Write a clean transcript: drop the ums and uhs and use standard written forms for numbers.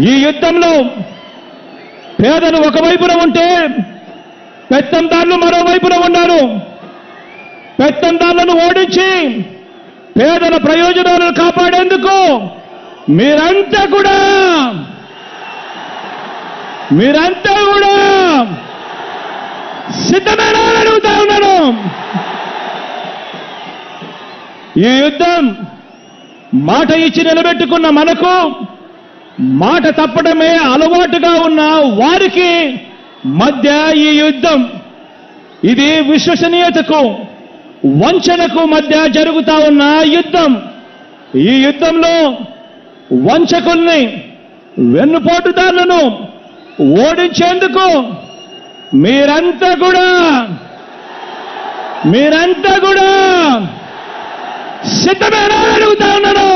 ఈ యుద్ధంలో పేదలు ఒకవైపున ఉంటే పెత్తందారులు మరోవైపున ఉన్నారు. పెత్తందారులను ఓడించి పేదల ప్రయోజనాలను కాపాడేందుకు మీరంతా కూడా సిద్ధమేనా అని అడుగుతా ఉన్నాను. ఈ యుద్ధం మాట ఇచ్చి నిలబెట్టుకున్న మనకు మాట తప్పడమే అలవాటుగా ఉన్న వారికి మధ్య ఈ యుద్ధం. ఇది విశ్వసనీయతకు వంచనకు మధ్య జరుగుతా ఉన్న యుద్ధం. ఈ యుద్ధంలో వంచకుల్ని వెన్నుపోటుదారులను ఓడించేందుకు మీరంతా కూడా సిద్ధమేనా అడుగుతా ఉన్నాను.